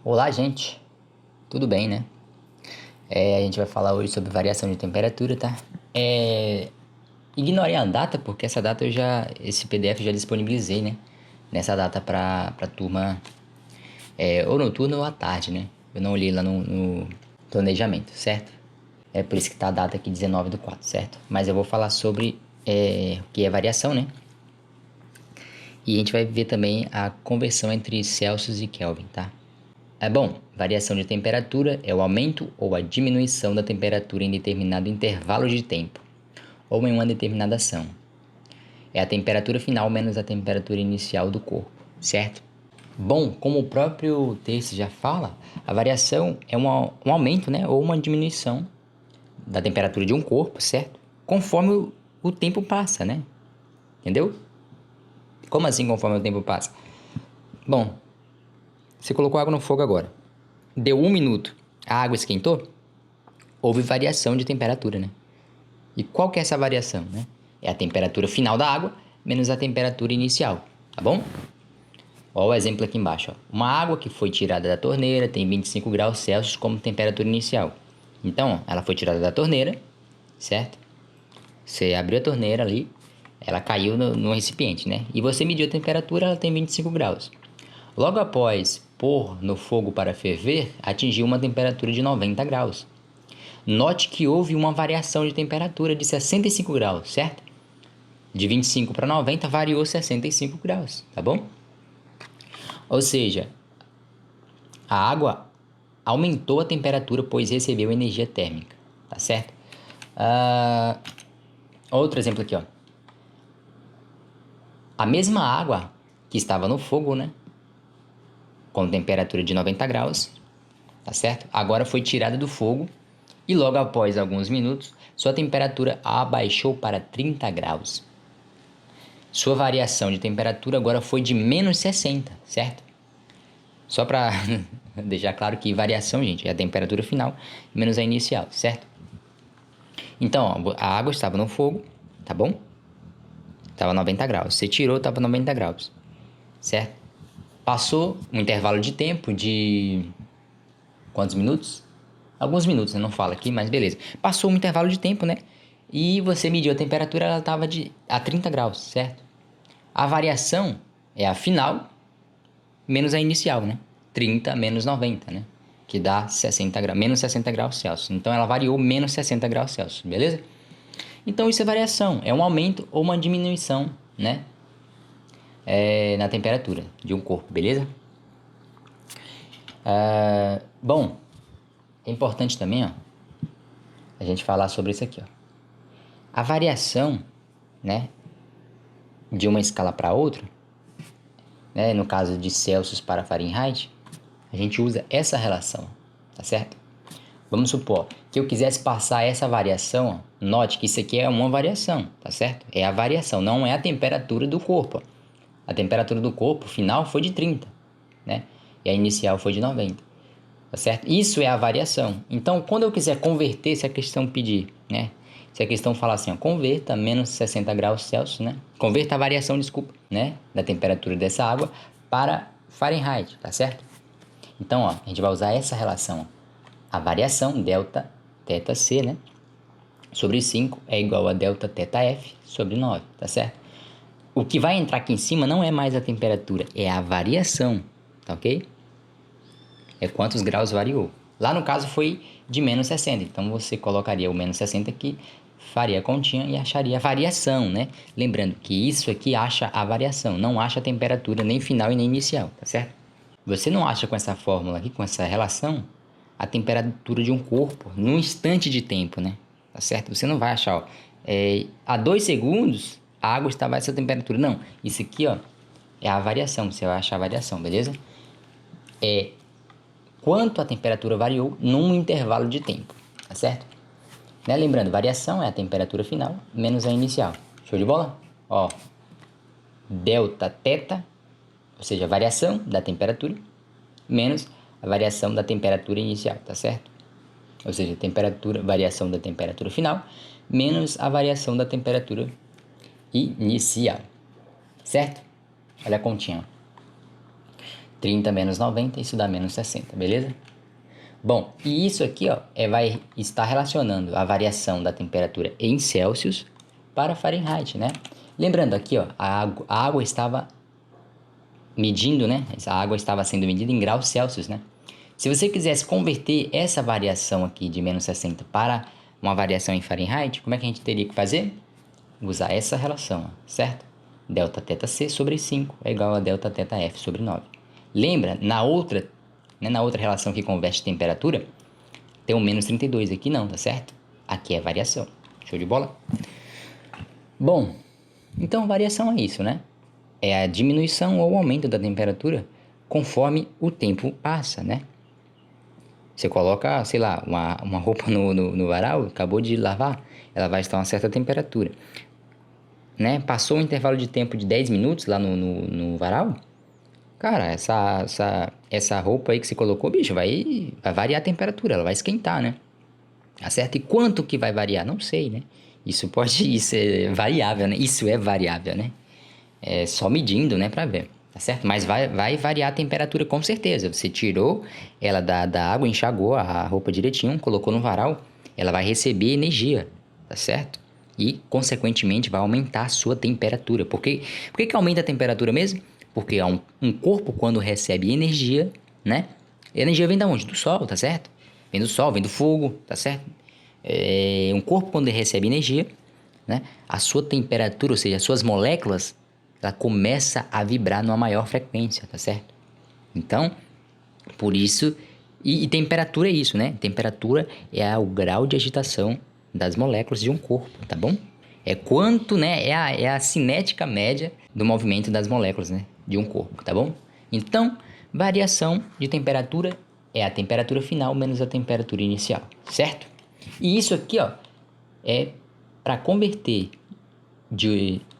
Olá, gente. Tudo bem, né? A gente vai falar hoje sobre variação de temperatura, tá? Ignorem a data, porque essa data esse PDF eu já disponibilizei, né? Nessa data pra turma, ou noturno ou à tarde, né? Eu não olhei lá no planejamento, certo? É por isso que tá a data aqui 19/4, certo? Mas eu vou falar sobre o que é variação, né? E a gente vai ver também a conversão entre Celsius e Kelvin, tá? Bom, variação de temperatura é o aumento ou a diminuição da temperatura em determinado intervalo de tempo, ou em uma determinada ação. É a temperatura final menos a temperatura inicial do corpo, certo? Bom, como o próprio texto já fala, a variação é um aumento, né, ou uma diminuição da temperatura de um corpo, certo? Conforme o tempo passa, né? Entendeu? Como assim conforme o tempo passa? Bom, você colocou água no fogo agora. Deu 1 minuto. A água esquentou? Houve variação de temperatura, né? E qual que é essa variação, né? É a temperatura final da água menos a temperatura inicial, tá bom? Olha o exemplo aqui embaixo. Ó. Uma água que foi tirada da torneira tem 25 graus Celsius como temperatura inicial. Então, ó, ela foi tirada da torneira, certo? Você abriu a torneira ali, ela caiu no recipiente, né? E você mediu a temperatura, ela tem 25 graus. Logo após pôr no fogo para ferver, atingiu uma temperatura de 90 graus. Note que houve uma variação de temperatura de 65 graus, certo? De 25 para 90 variou 65 graus, tá bom? Ou seja, a água aumentou a temperatura pois recebeu energia térmica, tá certo? Outro exemplo aqui, ó. A mesma água que estava no fogo, né? Com temperatura de 90 graus, tá certo? Agora foi tirada do fogo e logo após alguns minutos, sua temperatura abaixou para 30 graus. Sua variação de temperatura agora foi de menos 60, certo? Só para deixar claro que variação, gente, é a temperatura final menos a inicial, certo? Então, ó, a água estava no fogo, tá bom? Estava 90 graus. Você tirou, estava 90 graus, certo? Passou um intervalo de tempo de... quantos minutos? Alguns minutos, né? Não fala aqui, mas beleza. Passou um intervalo de tempo, né? E você mediu a temperatura, ela estava a 30 graus, certo? A variação é a final menos a inicial, né? 30 menos 90, né? Que dá 60 graus, menos 60 graus Celsius. Então, ela variou menos 60 graus Celsius, beleza? Então, isso é variação. É um aumento ou uma diminuição, né? Na temperatura de um corpo, beleza? Bom, é importante também, ó, a gente falar sobre isso aqui, ó. A variação, né? De uma escala para outra, né, no caso de Celsius para Fahrenheit, a gente usa essa relação, tá certo? Vamos supor que eu quisesse passar essa variação, ó, note que isso aqui é uma variação, tá certo? É a variação, não é a temperatura do corpo. A temperatura do corpo final foi de 30, né? E a inicial foi de 90, tá certo? Isso é a variação. Então, quando eu quiser converter, se a questão pedir, né? Se a questão falar assim, ó, converta menos 60 graus Celsius, né? Converta a variação, desculpa, né? Da temperatura dessa água para Fahrenheit, tá certo? Então, ó, a gente vai usar essa relação. Ó. A variação, delta θ C, né? Sobre 5 é igual a delta θ F sobre 9, tá certo? O que vai entrar aqui em cima não é mais a temperatura, é a variação, tá ok? É quantos graus variou. Lá no caso foi de menos 60, então você colocaria o menos 60 aqui, faria a continha e acharia a variação, né? Lembrando que isso aqui acha a variação, não acha a temperatura nem final e nem inicial, tá certo? Você não acha com essa fórmula aqui, com essa relação, a temperatura de um corpo num instante de tempo, né? Tá certo? Você não vai achar, ó, a 2 segundos a água estava a essa temperatura. Não, isso aqui, ó, é a variação, você vai achar a variação, beleza? É quanto a temperatura variou num intervalo de tempo, tá certo? Né? Lembrando, variação é a temperatura final menos a inicial. Show de bola? Ó, delta θ, ou seja, a variação da temperatura, menos a variação da temperatura inicial, tá certo? Ou seja, variação da temperatura final, menos a variação da temperatura inicial, certo? Olha a continha. 30 menos 90, isso dá menos 60, beleza? Bom, e isso aqui, ó, vai estar relacionando a variação da temperatura em Celsius para Fahrenheit, né? Lembrando aqui, ó, a água estava medindo, né? A água estava sendo medida em graus Celsius, né? Se você quisesse converter essa variação aqui de menos 60 para uma variação em Fahrenheit, como é que a gente teria que fazer? Usar essa relação, ó, certo? Delta θ C sobre 5 é igual a delta θ F sobre 9. Lembra, na outra relação que converte temperatura, tem um menos 32 aqui não, tá certo? Aqui é variação. Show de bola? Bom, então variação é isso, né? É a diminuição ou aumento da temperatura conforme o tempo passa, né? Você coloca, sei lá, uma roupa no varal, acabou de lavar, ela vai estar a uma certa temperatura, né? Passou um intervalo de tempo de 10 minutos lá no varal, cara, essa roupa aí que você colocou, bicho, vai variar a temperatura, ela vai esquentar, né? Tá certo? E quanto que vai variar? Não sei, né? Isso é variável, né? Isso é variável, né? É só medindo, né, pra ver, tá certo? Mas vai variar a temperatura com certeza. Você tirou ela da água, enxagou a roupa direitinho, colocou no varal, ela vai receber energia, tá certo? E, consequentemente, vai aumentar a sua temperatura. Por que aumenta a temperatura mesmo? Porque um corpo, quando recebe energia, né? A energia vem da onde? Do sol, tá certo? Vem do sol, vem do fogo, tá certo? Um corpo, quando recebe energia, né? A sua temperatura, ou seja, as suas moléculas, ela começa a vibrar numa maior frequência, tá certo? Então, por isso... E temperatura é isso, né? Temperatura é o grau de agitação das moléculas de um corpo, tá bom? É quanto, né? É a cinética média do movimento das moléculas, né? De um corpo, tá bom? Então, variação de temperatura é a temperatura final menos a temperatura inicial, certo? E isso aqui, ó, é para converter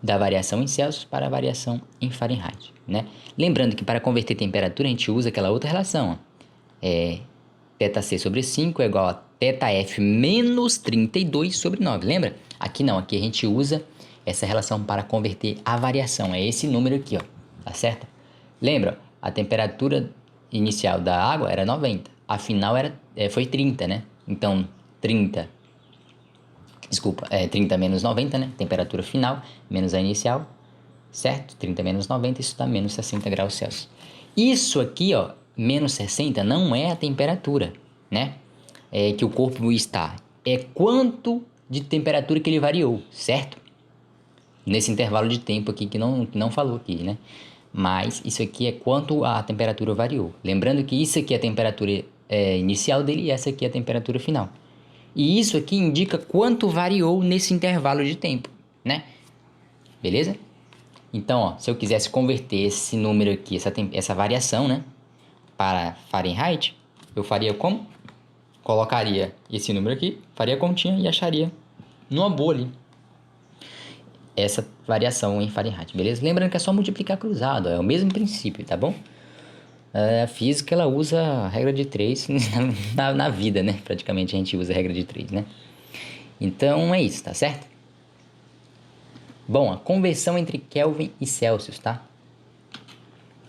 da variação em Celsius para a variação em Fahrenheit, né? Lembrando que para converter temperatura a gente usa aquela outra relação, ó. θC sobre 5 é igual a θF menos 32 sobre 9, lembra? Aqui não, aqui a gente usa essa relação para converter a variação, é esse número aqui, ó, tá certo? Lembra, a temperatura inicial da água era 90, a final foi 30, né? Então, 30 menos 90, né? Temperatura final menos a inicial, certo? 30 menos 90, isso dá menos 60 graus Celsius. Isso aqui, ó, menos 60 não é a temperatura, né? Que o corpo está. É quanto de temperatura que ele variou, certo? Nesse intervalo de tempo aqui que não falou aqui, né? Mas isso aqui é quanto a temperatura variou. Lembrando que isso aqui é a temperatura inicial dele e essa aqui é a temperatura final. E isso aqui indica quanto variou nesse intervalo de tempo, né? Beleza? Então, ó, se eu quisesse converter esse número aqui, essa variação, né, para Fahrenheit, eu faria como? Colocaria esse número aqui, faria a continha e acharia numa boa ali essa variação em Fahrenheit, beleza? Lembrando que é só multiplicar cruzado, é o mesmo princípio, tá bom? A física, ela usa a regra de 3 na vida, né? Praticamente a gente usa a regra de 3, né? Então, é isso, tá certo? Bom, a conversão entre Kelvin e Celsius, tá?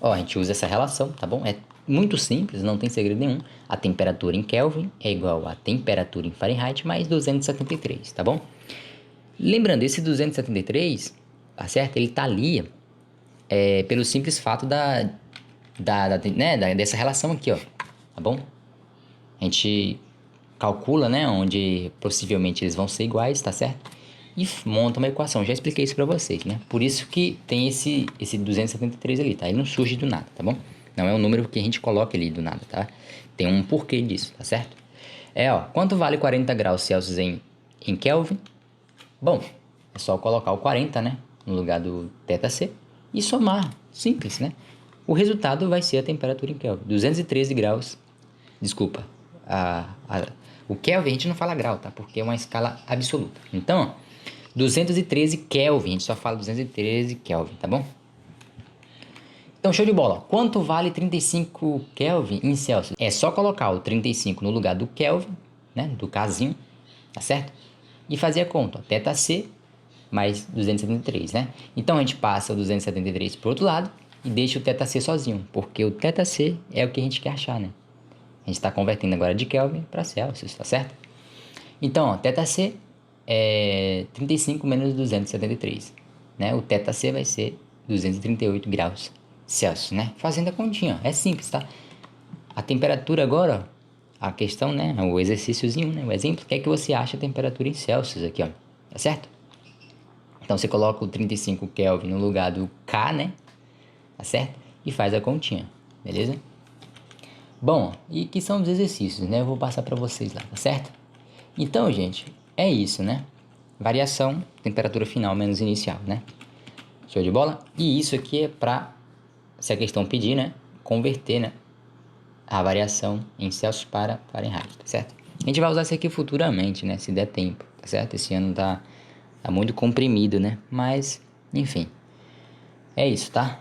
Ó, a gente usa essa relação, tá bom? É muito simples, não tem segredo nenhum. A temperatura em Kelvin é igual à temperatura em Fahrenheit mais 273, tá bom? Lembrando, esse 273, tá certo? Ele tá ali pelo simples fato dessa relação aqui, ó, tá bom? A gente calcula, né, onde possivelmente eles vão ser iguais, tá certo? E monta uma equação, já expliquei isso pra vocês, né? Por isso que tem esse 273 ali, tá? Ele não surge do nada, tá bom? Não é um número que a gente coloca ali do nada, tá? Tem um porquê disso, tá certo? Ó, quanto vale 40 graus Celsius em Kelvin? Bom, é só colocar o 40, né, no lugar do θC e somar, simples, né? O resultado vai ser a temperatura em Kelvin, 213 graus, desculpa, o Kelvin a gente não fala grau, tá? Porque é uma escala absoluta. Então, ó, 213 Kelvin, a gente só fala 213 Kelvin, tá bom? Então, show de bola. Quanto vale 35 Kelvin em Celsius? É só colocar o 35 no lugar do Kelvin, né, do casinho, tá certo? E fazer a conta, ó, θC mais 273, né? Então, a gente passa o 273 para o outro lado e deixa o θc sozinho, porque o θc é o que a gente quer achar, né? A gente está convertendo agora de Kelvin para Celsius, tá certo? Então, ó, θc é 35 menos 273, né? O θc vai ser 238 graus Celsius, né? Fazendo a continha, ó, é simples, tá? A temperatura agora, ó, a questão, né? O exercíciozinho, né? O exemplo, o que é que você acha a temperatura em Celsius aqui, ó, tá certo? Então, você coloca o 35 Kelvin no lugar do K, né? Tá certo? E faz a continha, beleza? Bom, e que são os exercícios, né? Eu vou passar para vocês lá, tá certo? Então, gente, é isso, né? Variação, temperatura final menos inicial, né? Show de bola? E isso aqui é para, se a questão pedir, né? Converter, né? A variação em Celsius para Fahrenheit, tá certo? A gente vai usar isso aqui futuramente, né? Se der tempo, tá certo? Esse ano tá muito comprimido, né? Mas, enfim, é isso, tá?